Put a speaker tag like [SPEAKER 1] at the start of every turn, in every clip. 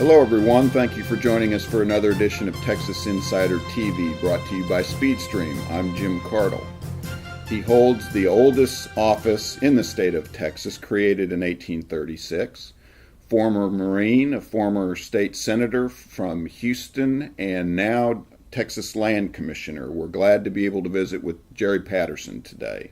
[SPEAKER 1] Hello everyone, thank you for joining us for another edition of Texas Insider TV, brought to you by SpeedStream. I'm Jim Cardle. He holds the oldest office in the state of Texas, created in 1836. Former Marine, a former state senator from Houston, and now Texas Land Commissioner. We're glad to be able to visit with Jerry Patterson today.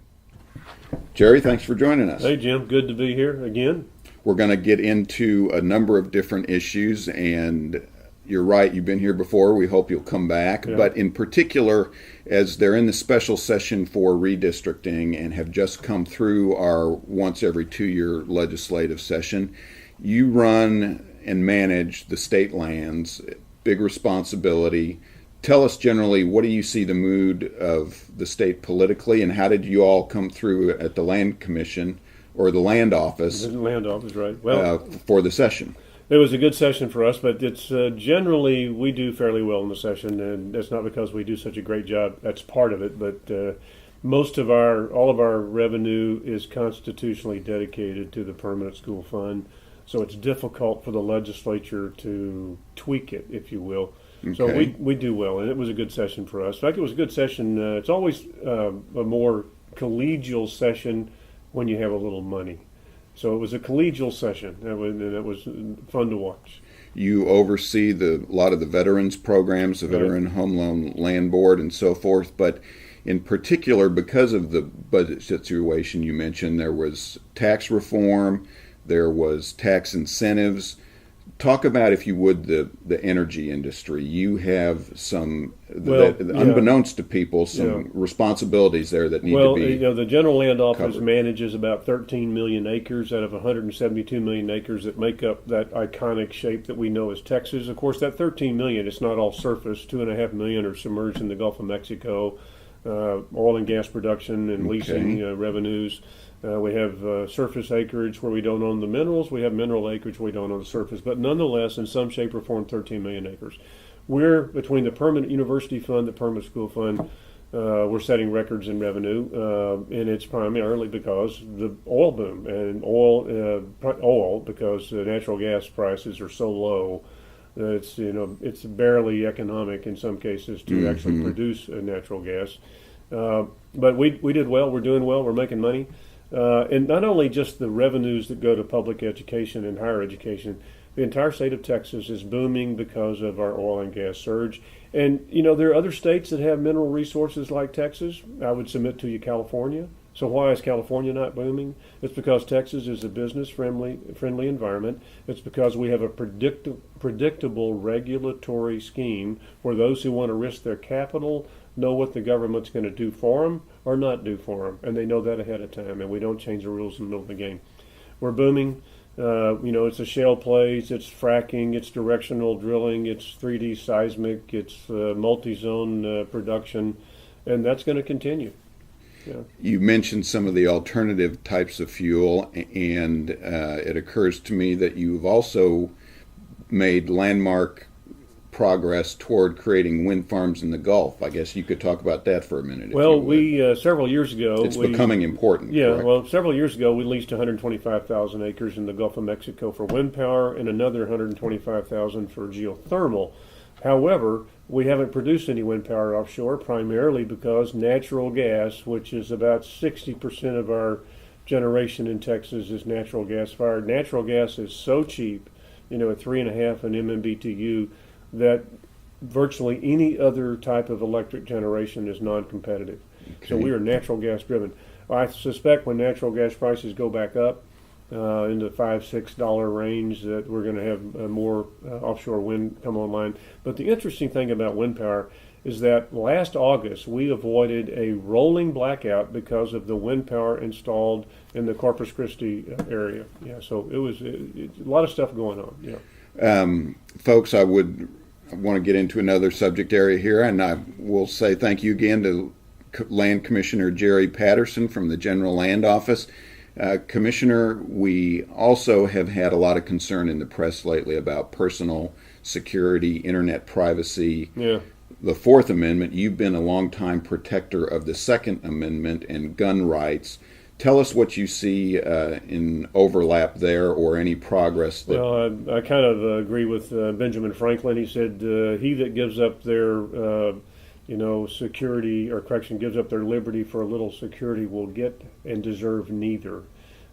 [SPEAKER 1] Jerry, thanks for joining us.
[SPEAKER 2] Hey Jim, good to be here again.
[SPEAKER 1] We're going to get into a number of different issues, and you're right, you've been here before. We hope you'll come back.
[SPEAKER 2] Yeah.
[SPEAKER 1] But in particular, as they're in the special session for redistricting and have just come through our once every 2-year legislative session, you run and manage the state lands, big responsibility. Tell us generally, what do you see the mood of the state politically, and how did you all come through at the Land Commission or the Land Office?
[SPEAKER 2] The Land Office, right. Well,
[SPEAKER 1] for the session.
[SPEAKER 2] It was a good session for us, but it's generally we do fairly well in the session, and it's not because we do such a great job. That's part of it, but all of our revenue is constitutionally dedicated to the permanent school fund, so it's difficult for the legislature to tweak it, if you will. Okay. So we do well, and it was a good session for us. In fact, it was a good session. It's always a more collegial session when you have a little money. So it was a collegial session, and it was fun to watch.
[SPEAKER 1] You oversee a lot of the veterans programs, the Veteran Home Loan Land Board and so forth, but in particular, because of the budget situation you mentioned, there was tax reform, there was tax incentives. Talk about, if you would, the energy industry. You have some, unbeknownst to people, some responsibilities there that need to be
[SPEAKER 2] the General Land Office
[SPEAKER 1] covered.
[SPEAKER 2] Manages about 13 million acres out of 172 million acres that make up that iconic shape that we know as Texas. Of course, that 13 million, it's not all surface. 2.5 million are submerged in the Gulf of Mexico, oil and gas production and leasing revenues. We have surface acreage where we don't own the minerals. We have mineral acreage where we don't own the surface. But nonetheless, in some shape or form, 13 million acres. We're, between the Permanent University Fund, the Permanent School Fund, we're setting records in revenue. And it's primarily because the oil boom. And oil because natural gas prices are so low that it's barely economic in some cases to actually produce natural gas. But we did well. We're doing well. We're making money. And not only just the revenues that go to public education and higher education, the entire state of Texas is booming because of our oil and gas surge. And, there are other states that have mineral resources like Texas. I would submit to you California. So why is California not booming? It's because Texas is a business-friendly environment. It's because we have a predictable regulatory scheme where those who want to risk their capital know what the government's going to do for them or not do for them, and they know that ahead of time, and we don't change the rules in the middle of the game. We're booming. It's a shale plays, it's fracking, it's directional drilling, it's 3D seismic, it's multi-zone production, and that's going to continue. Yeah.
[SPEAKER 1] You mentioned some of the alternative types of fuel, and it occurs to me that you've also made landmark progress toward creating wind farms in the Gulf. I guess you could talk about that for a minute.
[SPEAKER 2] Well, we several years ago,
[SPEAKER 1] it's becoming important.
[SPEAKER 2] Yeah,
[SPEAKER 1] correct?
[SPEAKER 2] Well, several years ago, we leased 125,000 acres in the Gulf of Mexico for wind power and another 125,000 for geothermal. However, we haven't produced any wind power offshore, primarily because natural gas, which is about 60% of our generation in Texas, is natural gas fired. Natural gas is so cheap, at 3.5 an MMBTU, that virtually any other type of electric generation is non-competitive. Okay. So we are natural gas driven. I suspect when natural gas prices go back up in the $5-6 range that we're going to have more offshore wind come online. But the interesting thing about wind power is that last August we avoided a rolling blackout because of the wind power installed in the Corpus Christi area. Yeah, so it was a lot of stuff going on. Yeah.
[SPEAKER 1] Folks, I want to get into another subject area here, and I will say thank you again to Land Commissioner Jerry Patterson from the General Land Office. Commissioner, we also have had a lot of concern in the press lately about personal security, internet privacy.
[SPEAKER 2] Yeah.
[SPEAKER 1] The Fourth Amendment, you've been a longtime protector of the Second Amendment and gun rights. Tell us what you see in overlap there, or any progress that.
[SPEAKER 2] Well, I kind of agree with Benjamin Franklin. He said, "He that gives up their, security or correction, gives up their liberty for a little security will get and deserve neither."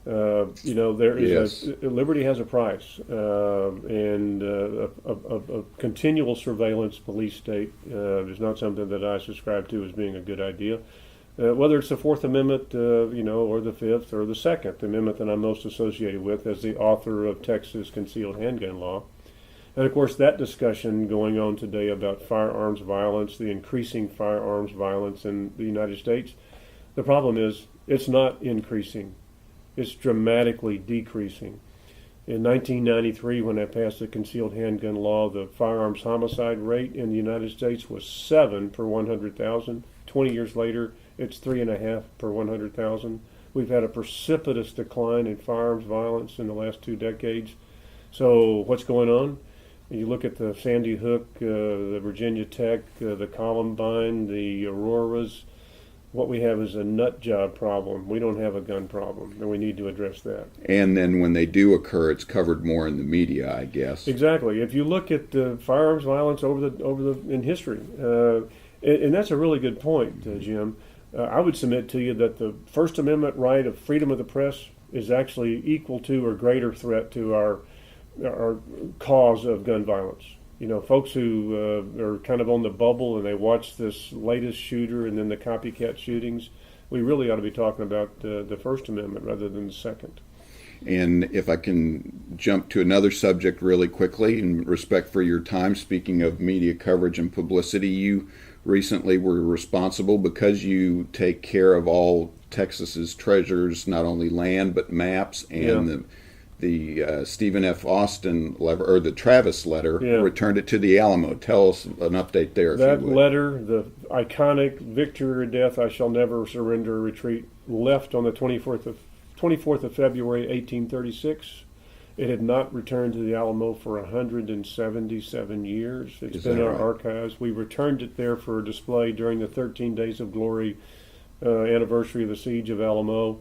[SPEAKER 2] There is
[SPEAKER 1] Yes.
[SPEAKER 2] liberty has a price, and a continual surveillance police state is not something that I subscribe to as being a good idea. Whether it's the Fourth Amendment, or the Fifth, or the Second Amendment that I'm most associated with as the author of Texas concealed handgun law. And of course, that discussion going on today about firearms violence, the increasing firearms violence in the United States, the problem is it's not increasing. It's dramatically decreasing. In 1993, when I passed the concealed handgun law, the firearms homicide rate in the United States was 7 per 100,000. 20 years later, it's 3.5 per 100,000. We've had a precipitous decline in firearms violence in the last 2 decades. So what's going on? You look at the Sandy Hook, the Virginia Tech, the Columbine, the Auroras. What we have is a nut job problem. We don't have a gun problem, and we need to address that.
[SPEAKER 1] And then when they do occur, it's covered more in the media, I guess.
[SPEAKER 2] Exactly. If you look at firearms violence in history, and that's a really good point, Jim. I would submit to you that the First Amendment right of freedom of the press is actually equal to or greater threat to our cause of gun violence. Folks who are kind of on the bubble and they watch this latest shooter and then the copycat shootings, we really ought to be talking about the First Amendment rather than the Second.
[SPEAKER 1] And if I can jump to another subject really quickly, in respect for your time, speaking of media coverage and publicity, you recently were responsible, because you take care of all Texas's treasures, not only land but maps, and the Stephen F. Austin letter, or the Travis letter, returned it to the Alamo. Tell us an update there.
[SPEAKER 2] That letter, the iconic "Victory or Death, I Shall Never Surrender" or retreat, left on the 24th of February, 1836. It had not returned to the Alamo for 177 years. It's been in our archives. We returned it there for a display during the 13 Days of Glory anniversary of the Siege of Alamo.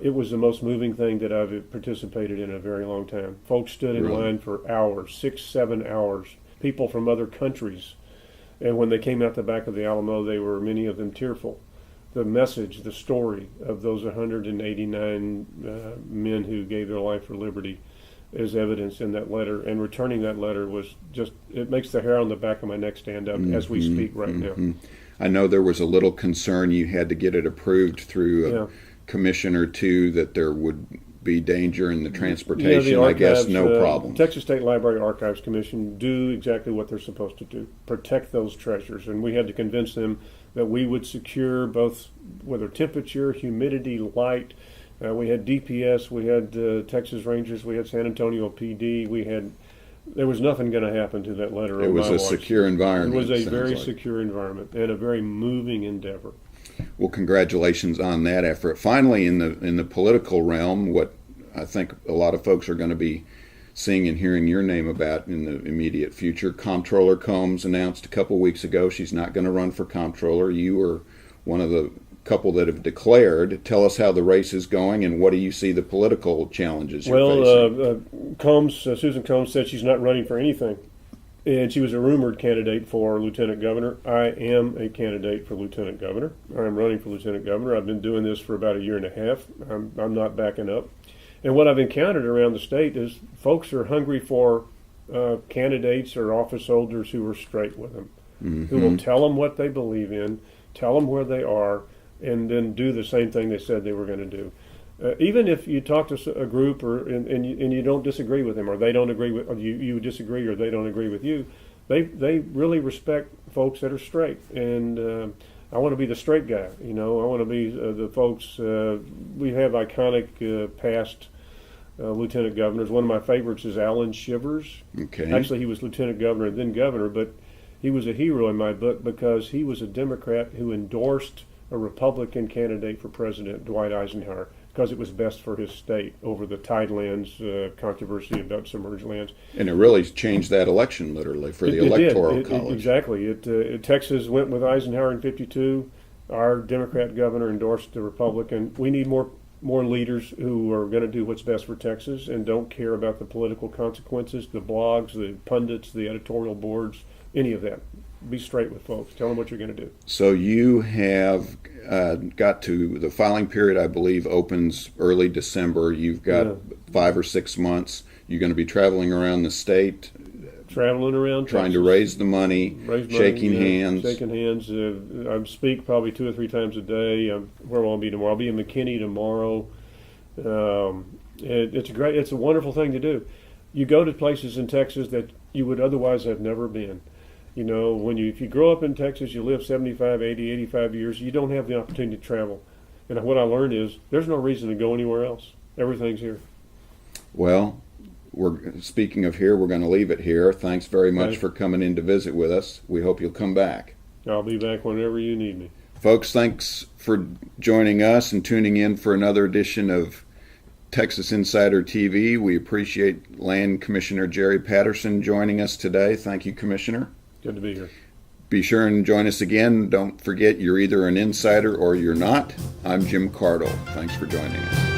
[SPEAKER 2] It was the most moving thing that I've participated in a very long time. Folks stood in line for hours, 6-7 hours, people from other countries. And when they came out the back of the Alamo, they were, many of them, tearful. The message, the story of those 189 men who gave their life for liberty is evidenced in that letter. And returning that letter was just, it makes the hair on the back of my neck stand up as we speak right now.
[SPEAKER 1] I know there was a little concern you had to get it approved through a commission or two, that there would be danger in the transportation.
[SPEAKER 2] The archives,
[SPEAKER 1] I guess no problem.
[SPEAKER 2] Texas State Library Archives Commission do exactly what they're supposed to do, protect those treasures. And we had to convince them that we would secure both, whether temperature, humidity, light. We had DPS, we had Texas Rangers, we had San Antonio PD, there was nothing going to happen to that letter.
[SPEAKER 1] It was a secure environment.
[SPEAKER 2] It was a very secure environment and a very moving endeavor.
[SPEAKER 1] Well, congratulations on that effort. Finally, in the political realm, what I think a lot of folks are going to be seeing and hearing your name about in the immediate future. Comptroller Combs announced a couple weeks ago she's not going to run for comptroller. You are one of the couple that have declared. Tell us how the race is going, and what do you see the political challenges you're facing?
[SPEAKER 2] Susan Combs said she's not running for anything, and she was a rumored candidate for lieutenant governor. I am a candidate for lieutenant governor. I'm running for lieutenant governor. I've been doing this for about a year and a half. I'm not backing up. And what I've encountered around the state is folks are hungry for candidates or office holders who are straight with them, who will tell them what they believe in, tell them where they are, and then do the same thing they said they were going to do. Even if you talk to a group and you don't disagree with them, or they don't agree with you disagree, or they don't agree with you, they really respect folks that are straight. And I want to be the straight guy. I want to be the folks. We have iconic past lieutenant governors. One of my favorites is Alan Shivers.
[SPEAKER 1] Okay.
[SPEAKER 2] Actually, he was lieutenant governor and then governor, but he was a hero in my book because he was a Democrat who endorsed a Republican candidate for president, Dwight Eisenhower, because it was best for his state over the Tidelands controversy about submerged lands. And
[SPEAKER 1] it really changed that election, literally, for the Electoral College.
[SPEAKER 2] Exactly. Texas went with Eisenhower in 52. Our Democrat governor endorsed the Republican. We need more leaders who are going to do what's best for Texas and don't care about the political consequences, the blogs, the pundits, the editorial boards, any of that. Be straight with folks. Tell them what you're going to do.
[SPEAKER 1] So you have got to the filing period, I believe, opens early December. You've got 5 or 6 months. You're going to be traveling around the state,
[SPEAKER 2] traveling around,
[SPEAKER 1] trying to raise the money, shaking hands.
[SPEAKER 2] I speak probably 2 or 3 times a day. Where will I be tomorrow? I'll be in McKinney tomorrow. It's a wonderful thing to do. You go to places in Texas that you would otherwise have never been. You know, if you grow up in Texas, you live 75, 80, 85 years, you don't have the opportunity to travel. And what I learned is there's no reason to go anywhere else. Everything's here.
[SPEAKER 1] Well, speaking of here, we're going to leave it here. Thanks very much for coming in to visit with us. We hope you'll come back.
[SPEAKER 2] I'll be back whenever you need me.
[SPEAKER 1] Folks, thanks for joining us and tuning in for another edition of Texas Insider TV. We appreciate Land Commissioner Jerry Patterson joining us today. Thank you, Commissioner.
[SPEAKER 2] Good to be here.
[SPEAKER 1] Be sure and join us again. Don't forget, you're either an insider or you're not. I'm Jim Cardle. Thanks for joining us.